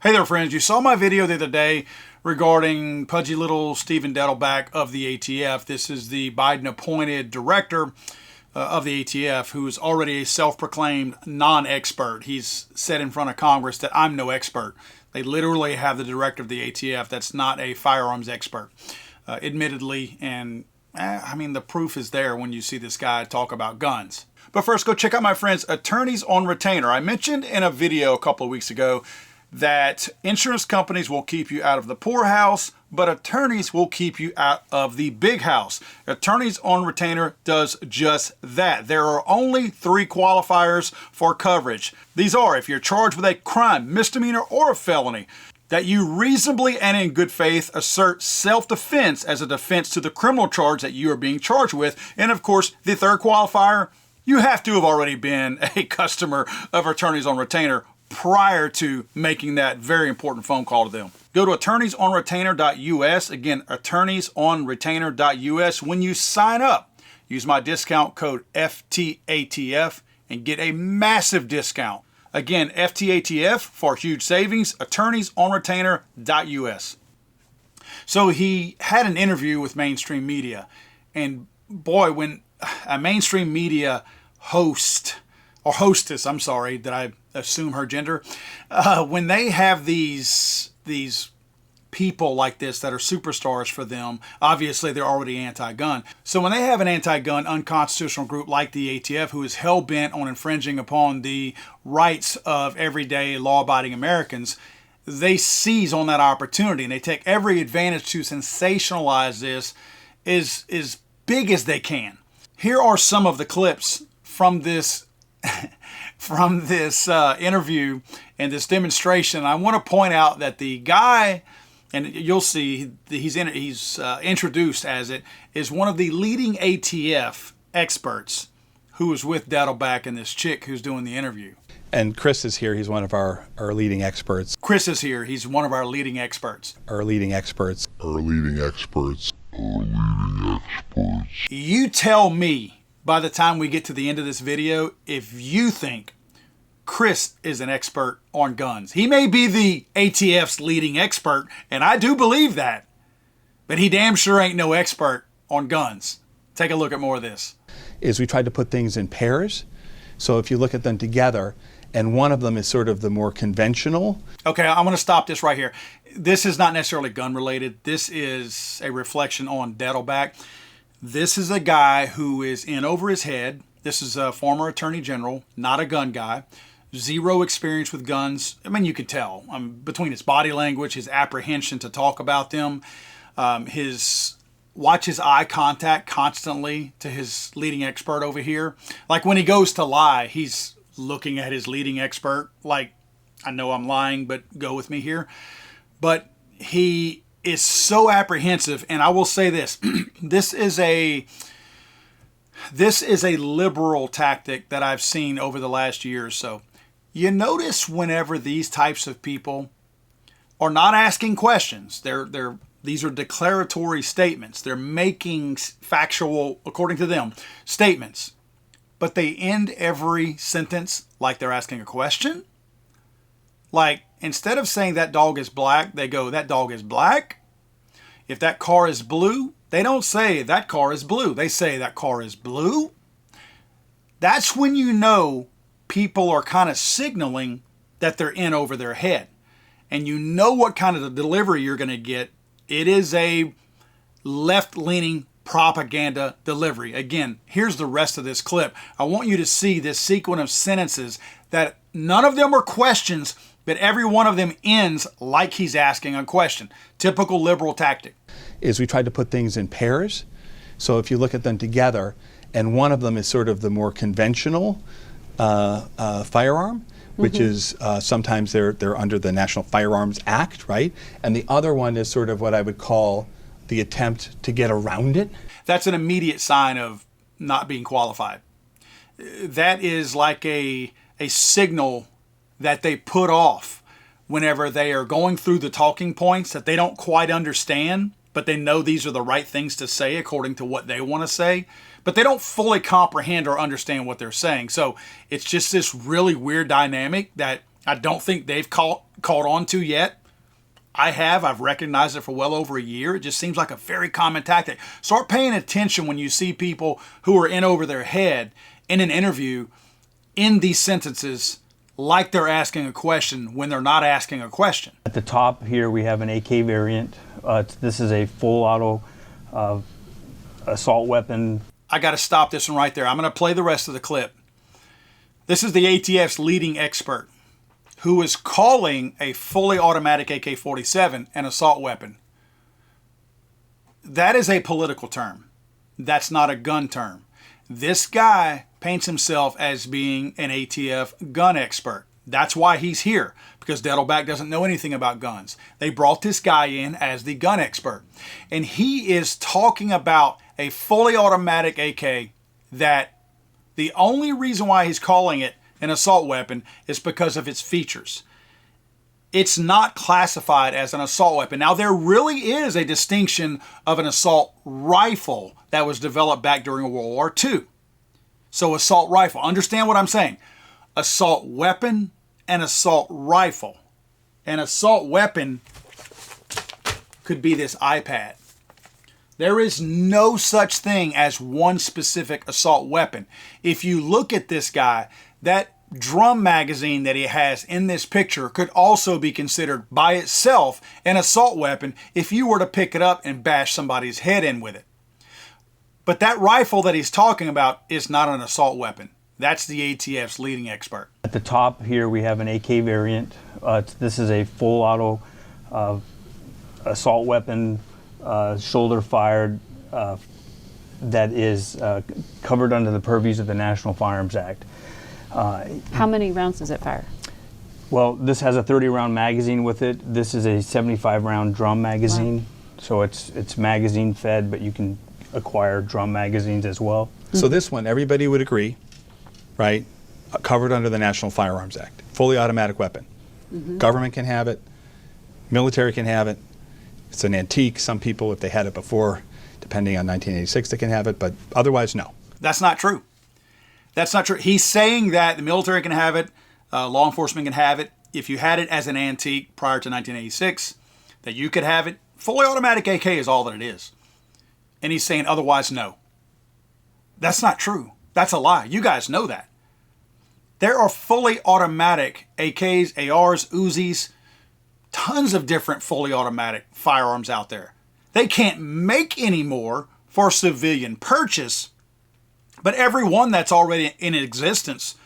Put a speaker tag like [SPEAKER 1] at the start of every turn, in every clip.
[SPEAKER 1] Hey there, friends. You saw my video the other day regarding pudgy little Stephen Dettelbach of the ATF. This is the Biden-appointed director of the ATF, who is already a self-proclaimed non-expert. He's said in front of Congress that I'm no expert. They literally have the director of the ATF that's not a firearms expert, admittedly. And I mean, the proof is there when you see this guy talk about guns. But first, go check out my friends, Attorneys on Retainer. I mentioned in a video a couple of weeks ago that insurance companies will keep you out of the poorhouse, but attorneys will keep you out of the big house. Attorneys on Retainer does just that. There are only 3 qualifiers for coverage. These are: if you're charged with a crime, misdemeanor, or a felony, that you reasonably and in good faith assert self-defense as a defense to the criminal charge that you are being charged with. And of course, the third qualifier, you have to have already been a customer of Attorneys on Retainer prior to making that very important phone call to them. Go to attorneysonretainer.us. Again, attorneysonretainer.us. When you sign up, use my discount code FTATF and get a massive discount. Again, FTATF for huge savings, attorneysonretainer.us. So he had an interview with mainstream media, and boy, when a mainstream media host, or hostess, I'm sorry, that I assume her gender, when they have these people like this that are superstars for them, obviously they're already anti-gun. So when they have an anti-gun unconstitutional group like the ATF who is hell-bent on infringing upon the rights of everyday law-abiding Americans, they seize on that opportunity and they take every advantage to sensationalize this as big as they can. Here are some of the clips from this interview and this demonstration. I want to point out that the guy, and you'll see he's introduced as it, is one of the leading ATF experts who was with Dettelbach and this chick who's doing the interview.
[SPEAKER 2] And Chris is here. He's one of our leading experts.
[SPEAKER 1] Chris is here. He's one of our leading experts.
[SPEAKER 2] Our leading experts.
[SPEAKER 1] You tell me, by the time we get to the end of this video, if you think Chris is an expert on guns. He may be the ATF's leading expert, and I do believe that, but he damn sure ain't no expert on guns. Take a look at more of this.
[SPEAKER 2] We tried to put things in pairs. So if you look at them together, and one of them is sort of the more conventional.
[SPEAKER 1] Okay, I'm going to stop this right here. This is not necessarily gun related. This is a reflection on Dettelbach. This is a guy who is in over his head. This is a former attorney general, not a gun guy. Zero experience with guns. I mean, you can tell between his body language, his apprehension to talk about them, watch his eye contact constantly to his leading expert over here. Like when he goes to lie, he's looking at his leading expert like, I know I'm lying, but go with me here. But he is so apprehensive, and I will say this, this is a liberal tactic that I've seen over the last year or so. You notice whenever these types of people are not asking questions, these are declaratory statements. They're making factual, according to them, statements, but they end every sentence like they're asking a question. Like, instead of saying that dog is black, they go, that dog is black. If that car is blue, they don't say that car is blue. They say that car is blue. That's when you know people are kind of signaling that they're in over their head. And you know what kind of delivery you're going to get. It is a left-leaning propaganda delivery. Again, here's the rest of this clip. I want you to see this sequence of sentences that none of them are questions, but every one of them ends like he's asking a question. Typical liberal tactic.
[SPEAKER 2] We tried to put things in pairs. So if you look at them together, and one of them is sort of the more conventional firearm, which is sometimes they're under the National Firearms Act, right? And the other one is sort of what I would call the attempt to get around it.
[SPEAKER 1] That's an immediate sign of not being qualified. That is like a signal that they put off whenever they are going through the talking points that they don't quite understand, but they know these are the right things to say according to what they want to say, but they don't fully comprehend or understand what they're saying. So it's just this really weird dynamic that I don't think they've caught on to yet. I have. I've recognized it for well over a year. It just seems like a very common tactic. Start paying attention when you see people who are in over their head in an interview in these sentences like they're asking a question when they're not asking a question.
[SPEAKER 3] At the top here we have an AK variant. This is a full auto assault weapon.
[SPEAKER 1] I got to stop this one right there. I'm going to play the rest of the clip. This is the ATF's leading expert who is calling a fully automatic AK-47 an assault weapon. That is a political term. That's not a gun term. This guy paints himself as being an ATF gun expert. That's why he's here, because Dettelbach doesn't know anything about guns. They brought this guy in as the gun expert. And he is talking about a fully automatic AK that the only reason why he's calling it an assault weapon is because of its features. It's not classified as an assault weapon. Now, there really is a distinction of an assault rifle that was developed back during World War II. So assault rifle, understand what I'm saying. Assault weapon and assault rifle. An assault weapon could be this iPad. There is no such thing as one specific assault weapon. If you look at this guy, that drum magazine that he has in this picture could also be considered by itself an assault weapon if you were to pick it up and bash somebody's head in with it. But that rifle that he's talking about is not an assault weapon. That's the ATF's leading expert.
[SPEAKER 3] At the top here we have an AK variant. This is a full auto assault weapon, shoulder fired, that is covered under the purviews of the National Firearms Act.
[SPEAKER 4] How many rounds does it fire?
[SPEAKER 3] Well, this has a 30-round magazine with it. This is a 75-round drum magazine. Wow. So it's magazine fed, but you can acquire drum magazines as well.
[SPEAKER 2] So this one, everybody would agree, right? Covered under the National Firearms Act. Fully automatic weapon. Government can have it. Military can have it. It's an antique. Some people, if they had it before, depending on 1986, they can have it, but otherwise, no.
[SPEAKER 1] That's not true. That's not true. He's saying that the military can have it, law enforcement can have it. If you had it as an antique prior to 1986, that you could have it. Fully automatic AK is all that it is. And he's saying otherwise, no. That's not true. That's a lie. You guys know that. There are fully automatic AKs, ARs, Uzis, tons of different fully automatic firearms out there. They can't make any more for civilian purchase, but every one that's already in existence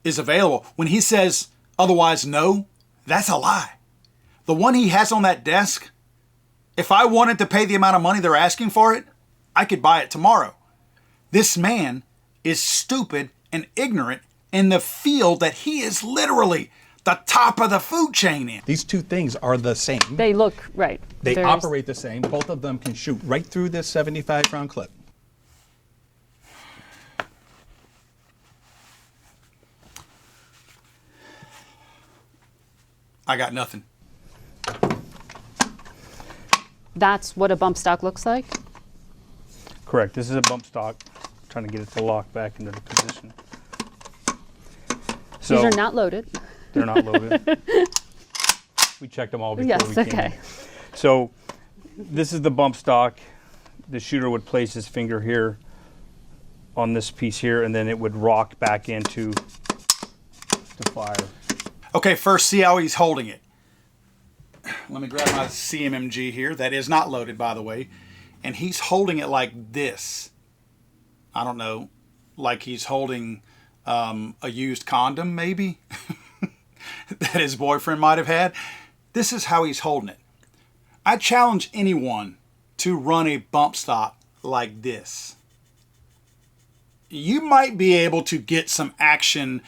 [SPEAKER 1] is available. When he says otherwise no, that's a lie. The one he has on that desk, if I wanted to pay the amount of money they're asking for it, I could buy it tomorrow. This man is stupid and ignorant in the field that he is literally the top of the food chain in.
[SPEAKER 2] These two things are the same.
[SPEAKER 4] They look right.
[SPEAKER 2] They operate the same. Both of them can shoot right through this 75-round clip.
[SPEAKER 1] I got nothing.
[SPEAKER 4] That's what a bump stock looks like?
[SPEAKER 3] Correct. This is a bump stock. I'm trying to get it to lock back into the position. So
[SPEAKER 4] these are not loaded.
[SPEAKER 3] They're not loaded. We checked them all before we came.
[SPEAKER 4] Okay.
[SPEAKER 3] So this is the bump stock. The shooter would place his finger here on this piece here, and then it would rock back into the fire.
[SPEAKER 1] Okay, first see how he's holding it. Let me grab my CMMG here. That is not loaded, by the way. And he's holding it like this. I don't know, like he's holding a used condom, maybe, that his boyfriend might have had. This is how he's holding it. I challenge anyone to run a bump stock like this. You might be able to get some action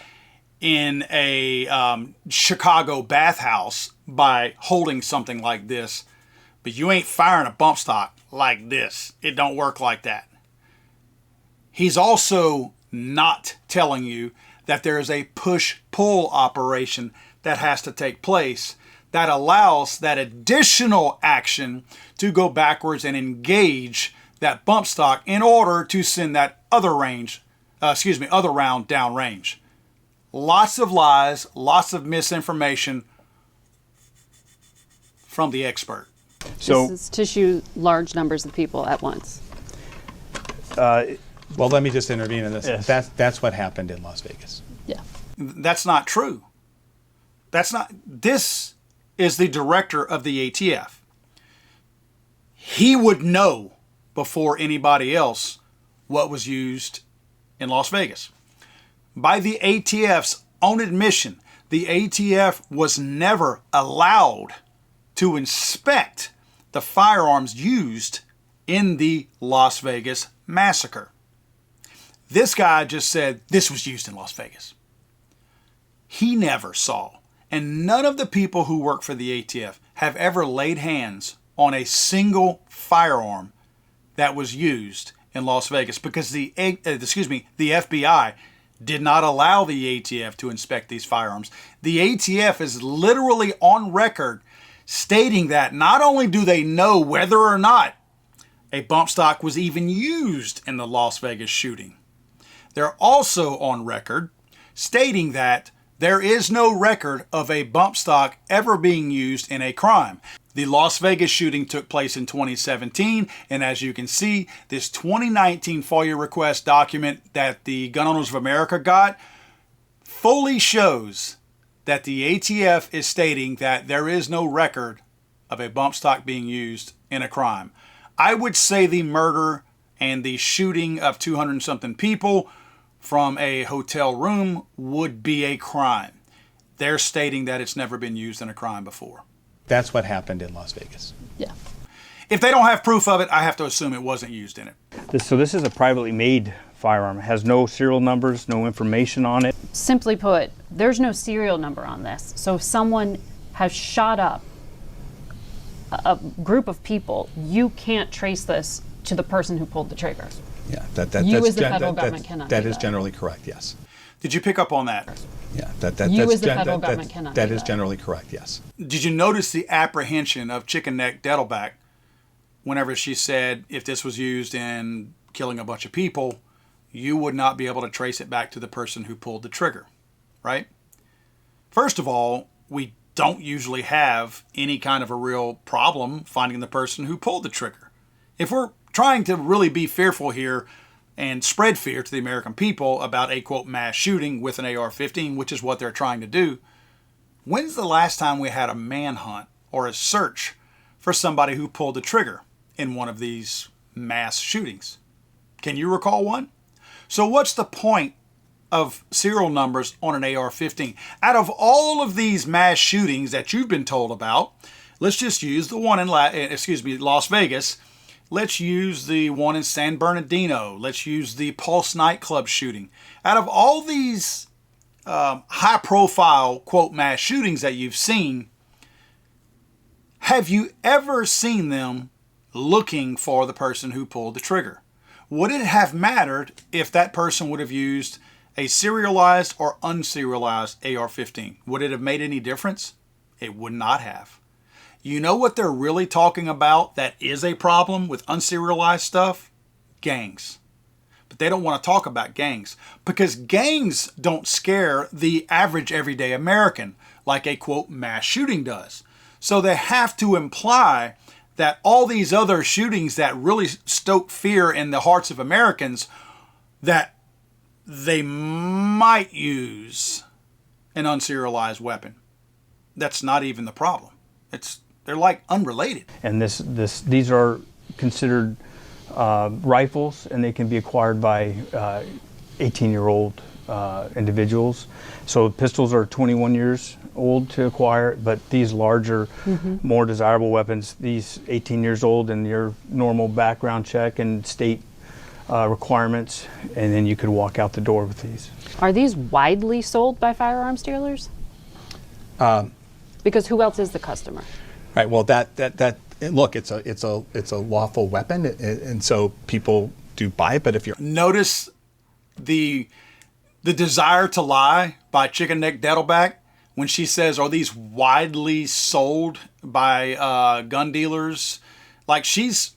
[SPEAKER 1] in a Chicago bathhouse by holding something like this, but you ain't firing a bump stock like this. It don't work like that. He's also not telling you that there is a push-pull operation that has to take place that allows that additional action to go backwards and engage that bump stock in order to send that other round down range. lots of lies, lots of misinformation from the expert.
[SPEAKER 3] So
[SPEAKER 4] This is to shoot large numbers of people at once.
[SPEAKER 2] Well, let me just intervene in this.
[SPEAKER 3] Yes.
[SPEAKER 2] That's what happened in Las Vegas.
[SPEAKER 4] Yeah.
[SPEAKER 1] That's not true. This is the director of the ATF. He would know before anybody else what was used in Las Vegas. By the ATF's own admission, the ATF was never allowed to inspect the firearms used in the Las Vegas massacre. This guy just said this was used in Las Vegas. He never saw, and none of the people who work for the ATF have ever laid hands on a single firearm that was used in Las Vegas because the FBI did not allow the ATF to inspect these firearms. The ATF is literally on record stating that not only do they know whether or not a bump stock was even used in the Las Vegas shooting, they're also on record stating that there is no record of a bump stock ever being used in a crime. The Las Vegas shooting took place in 2017, and as you can see, this 2019 FOIA request document that the Gun Owners of America got fully shows that the ATF is stating that there is no record of a bump stock being used in a crime. I would say the murder and the shooting of 200-something people from a hotel room would be a crime. They're stating that it's never been used in a crime before.
[SPEAKER 2] That's what happened in Las Vegas.
[SPEAKER 4] Yeah.
[SPEAKER 1] If they don't have proof of it, I have to assume it wasn't used in it.
[SPEAKER 3] So this is a privately made firearm. It has no serial numbers, no information on it.
[SPEAKER 4] Simply put, there's no serial number on this. So if someone has shot up a group of people, you can't trace this to the person who pulled the trigger.
[SPEAKER 2] Yeah,
[SPEAKER 4] You as the federal government cannot do
[SPEAKER 2] That is
[SPEAKER 4] that.
[SPEAKER 2] generally correct. Yes.
[SPEAKER 1] Did you pick up on that?
[SPEAKER 2] Yeah,
[SPEAKER 4] You as the federal government cannot
[SPEAKER 2] That
[SPEAKER 4] do
[SPEAKER 2] is
[SPEAKER 4] that.
[SPEAKER 2] generally correct. Yes.
[SPEAKER 1] Did you notice the apprehension of Chicken Neck Dettleback whenever she said if this was used in killing a bunch of people, you would not be able to trace it back to the person who pulled the trigger, right? First of all, we don't usually have any kind of a real problem finding the person who pulled the trigger. If we're trying to really be fearful here and spread fear to the American people about a, quote, mass shooting with an AR-15, which is what they're trying to do, when's the last time we had a manhunt or a search for somebody who pulled the trigger in one of these mass shootings? Can you recall one? So what's the point of serial numbers on an AR-15? Out of all of these mass shootings that you've been told about, let's just use the one in Las Vegas. Let's use the one in San Bernardino. Let's use the Pulse nightclub shooting. Out of all these high-profile, quote, mass shootings that you've seen, have you ever seen them looking for the person who pulled the trigger? Would it have mattered if that person would have used a serialized or unserialized AR-15? Would it have made any difference? It would not have. You know what they're really talking about that is a problem with unserialized stuff? Gangs. But they don't want to talk about gangs because gangs don't scare the average everyday American like a, quote, mass shooting does. So they have to imply that all these other shootings that really stoke fear in the hearts of Americans, that they might use an unserialized weapon. That's not even the problem. They're like unrelated.
[SPEAKER 3] And these are considered rifles, and they can be acquired by 18-year-old individuals. So pistols are 21 years old to acquire, but these larger, more desirable weapons, these 18 years old and your normal background check and state requirements, and then you could walk out the door with these.
[SPEAKER 4] Are these widely sold by firearms dealers? Because who else is the customer?
[SPEAKER 2] Right. Well, look, it's a lawful weapon, and so people do buy it. But if you're
[SPEAKER 1] Notice the desire to lie by Chicken Neck Dettleback when she says, are these widely sold by gun dealers? Like she's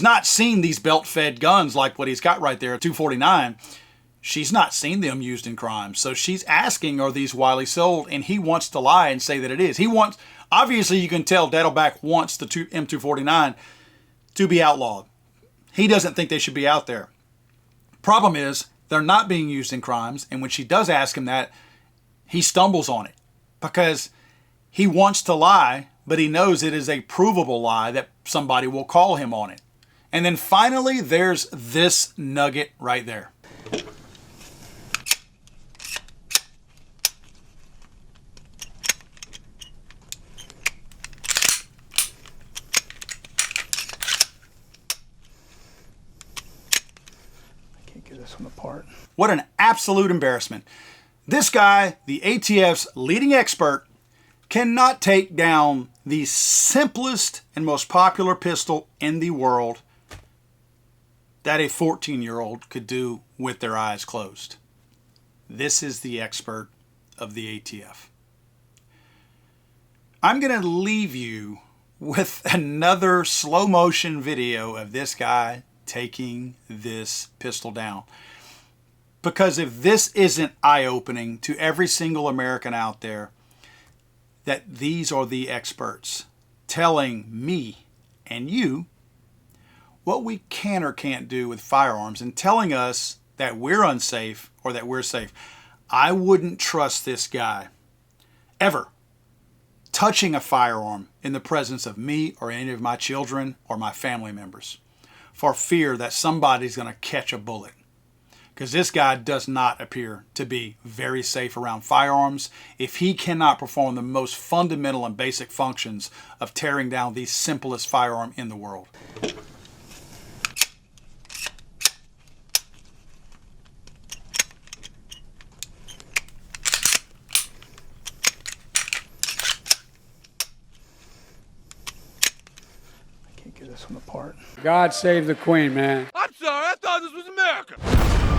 [SPEAKER 1] not seen these belt-fed guns like what he's got right there, 249. she's not seen them used in crimes. So she's asking, are these widely sold? And he wants to lie and say that it is. He wants, obviously you can tell Daddleback wants the M249 to be outlawed. He doesn't think they should be out there. Problem is, they're not being used in crimes. And when she does ask him that, he stumbles on it because he wants to lie, but he knows it is a provable lie that somebody will call him on it. And then finally, there's this nugget right there.
[SPEAKER 3] This one apart.
[SPEAKER 1] What an absolute embarrassment. This guy, the ATF's leading expert, cannot take down the simplest and most popular pistol in the world that a 14-year-old could do with their eyes closed. This is the expert of the ATF. I'm going to leave you with another slow motion video of this guy taking this pistol down. Because if this isn't eye-opening to every single American out there, that these are the experts telling me and you what we can or can't do with firearms and telling us that we're unsafe or that we're safe. I wouldn't trust this guy ever touching a firearm in the presence of me or any of my children or my family members for fear that somebody's going to catch a bullet. Because this guy does not appear to be very safe around firearms if he cannot perform the most fundamental and basic functions of tearing down the simplest firearm in the world.
[SPEAKER 3] I can't get this one apart.
[SPEAKER 5] God save the Queen, man.
[SPEAKER 6] I'm sorry, I thought this was America.